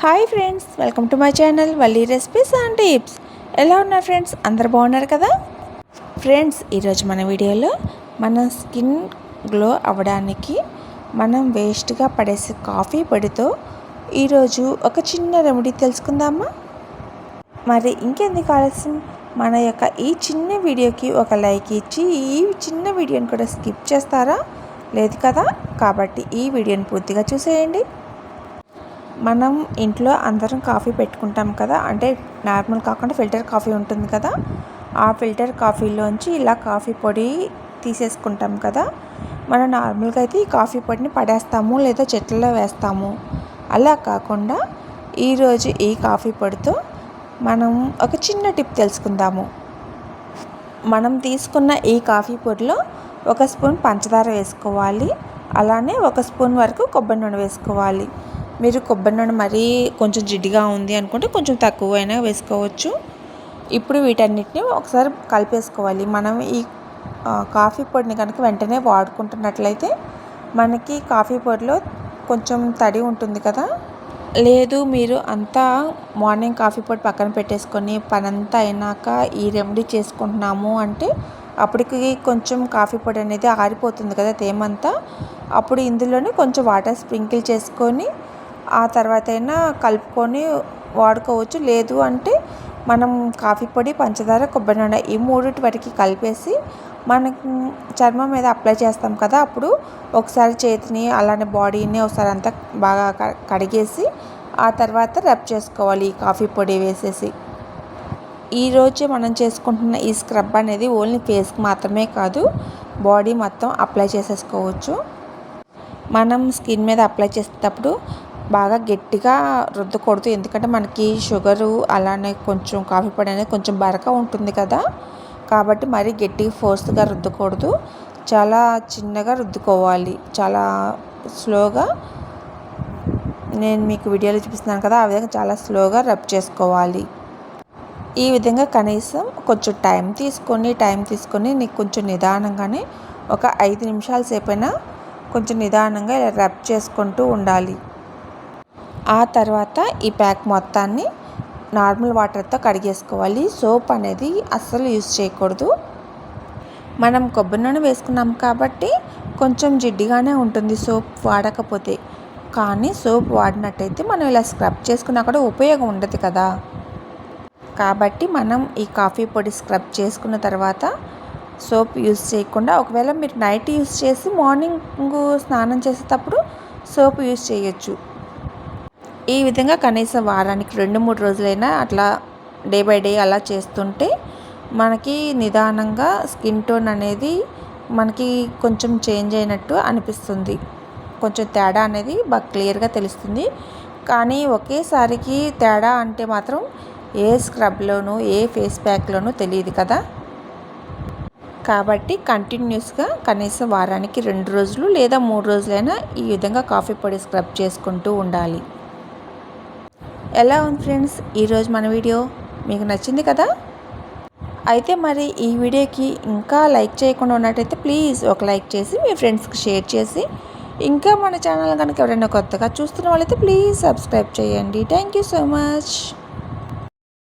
Hi friends, welcome to my channel Valli recipes and tips. ఎలా ఉన్నారు friends? అందరు బాగున్నారు కదా ఫ్రెండ్స్? ఈరోజు మన వీడియోలో మన స్కిన్ గ్లో అవ్వడానికి మనం వేస్ట్గా పడేసే కాఫీ పొడితో ఈరోజు ఒక చిన్న రెమెడీ తెలుసుకుందామా? మరి ఇంకెందుకు ఆలస్యం, మన యొక్క ఈ చిన్న వీడియోకి ఒక లైక్ ఇచ్చి ఈ చిన్న వీడియోని కూడా స్కిప్ చేస్తారా? లేదు కదా, కాబట్టి ఈ వీడియోని పూర్తిగా చూసేయండి. మనం ఇంట్లో అందరం కాఫీ పెట్టుకుంటాం కదా, అంటే నార్మల్ కాకుండా ఫిల్టర్ కాఫీ ఉంటుంది కదా, ఆ ఫిల్టర్ కాఫీలోంచి ఇలా కాఫీ పొడి తీసేసుకుంటాం కదా. మనం నార్మల్గా అయితే ఈ కాఫీ పొడిని పడేస్తాము లేదా చెట్లలో వేస్తాము. అలా కాకుండా ఈరోజు ఈ కాఫీ పొడితో మనం ఒక చిన్న టిప్ తెలుసుకుందాము. మనం తీసుకున్న ఈ కాఫీ పొడిలో 1 స్పూన్ పంచదార వేసుకోవాలి. అలానే 1 స్పూన్ వరకు కొబ్బరి నూనె వేసుకోవాలి. మీరు కొబ్బరి నూనె మరీ కొంచెం జిడ్డుగా ఉంది అనుకుంటే కొంచెం తక్కువైనా వేసుకోవచ్చు. ఇప్పుడు వీటన్నిటిని ఒకసారి కలిపేసుకోవాలి. మనం ఈ కాఫీ పొడిని కనుక వెంటనే వాడుకుంటున్నట్లయితే మనకి కాఫీ పొడిలో కొంచెం తడి ఉంటుంది కదా. లేదు, మీరు అంతా మార్నింగ్ కాఫీ పొడి పక్కన పెట్టేసుకొని పనంతా అయినాక ఈ రెమెడీ చేసుకుంటున్నాము అంటే అప్పటికి కొంచెం కాఫీ పొడి అనేది ఆరిపోతుంది కదా తేమంతా. అప్పుడు ఇందులోనే కొంచెం వాటర్ స్ప్రింకిల్ చేసుకొని ఆ తర్వాత అయినా కలుపుకొని వాడుకోవచ్చు. లేదు అంటే మనం కాఫీ పొడి, పంచదార, కొబ్బరి నూనె ఈ మూడిటి వరకు కలిపేసి మనకు చర్మం మీద అప్లై చేస్తాం కదా, అప్పుడు ఒకసారి చేతిని అలానే బాడీని ఒకసారి అంతా బాగా కడిగేసి ఆ తర్వాత రబ్ చేసుకోవాలి ఈ కాఫీ పొడి వేసేసి. ఈరోజు మనం చేసుకుంటున్న ఈ స్క్రబ్ అనేది ఓన్లీ ఫేస్కి మాత్రమే కాదు, బాడీ మొత్తం అప్లై చేసేసుకోవచ్చు. మనం స్కిన్ మీద అప్లై చేసేటప్పుడు బాగా గట్టిగా రుద్దకూడదు, ఎందుకంటే మనకి షుగరు అలానే కొంచెం కాఫీ పొడి అనేది కొంచెం బరక ఉంటుంది కదా, కాబట్టి మరీ గట్టిగా ఫోర్స్గా రుద్దకూడదు. చాలా చిన్నగా రుద్దుకోవాలి, చాలా స్లోగా. నేను మీకు వీడియోలో చూపిస్తున్నాను కదా, ఆ విధంగా చాలా స్లోగా రబ్ చేసుకోవాలి. ఈ విధంగా కనీసం కొంచెం టైం తీసుకొని నీకు కొంచెం నిదానంగానే ఒక 5 నిమిషాల సేపైనా కొంచెం నిదానంగా ఇలా రబ్ చేసుకుంటూ ఉండాలి. ఆ తర్వాత ఈ ప్యాక్ మొత్తాన్ని నార్మల్ వాటర్తో కడిగేసుకోవాలి. సోప్ అనేది అస్సలు యూజ్ చేయకూడదు. మనం కొబ్బరి నూనె వేసుకున్నాం కాబట్టి కొంచెం జిడ్డుగానే ఉంటుంది సోప్ వాడకపోతే. కానీ సోప్ వాడినట్టయితే మనం ఇలా స్క్రబ్ చేసుకున్నా కూడా ఉపయోగం ఉండదు కదా. కాబట్టి మనం ఈ కాఫీ పొడి స్క్రబ్ చేసుకున్న తర్వాత సోప్ యూజ్ చేయకుండా, ఒకవేళ మీరు నైట్ యూజ్ చేసి మార్నింగ్ స్నానం చేసేటప్పుడు సోప్ యూజ్ చేయొచ్చు. ఈ విధంగా కనీసం వారానికి 2-3 రోజులైనా అట్లా డే బై డే అలా చేస్తుంటే మనకి నిదానంగా స్కిన్ టోన్ అనేది మనకి కొంచెం చేంజ్ అయినట్టు అనిపిస్తుంది. కొంచెం తేడా అనేది బాగా క్లియర్గా తెలుస్తుంది. కానీ ఒకేసారికి తేడా అంటే మాత్రం ఏ స్క్రబ్లోనూ ఏ ఫేస్ ప్యాక్లోనూ తెలియదు కదా. కాబట్టి కంటిన్యూస్గా కనీసం వారానికి 2 రోజులు లేదా 3 రోజులైనా ఈ విధంగా కాఫీ పొడి స్క్రబ్ చేసుకుంటూ ఉండాలి. ఎలా ఉంది ఫ్రెండ్స్ ఈరోజు మన వీడియో? మీకు నచ్చింది కదా? అయితే మరి ఈ వీడియోకి ఇంకా లైక్ చేయకుండా ఉన్నట్టయితే ప్లీజ్ ఒక లైక్ చేసి మీ ఫ్రెండ్స్కి షేర్ చేసి, ఇంకా మన ఛానల్ కనుక ఎవరైనా కొత్తగా చూస్తున్న వాళ్ళైతే ప్లీజ్ సబ్స్క్రైబ్ చేయండి. Thank you so much.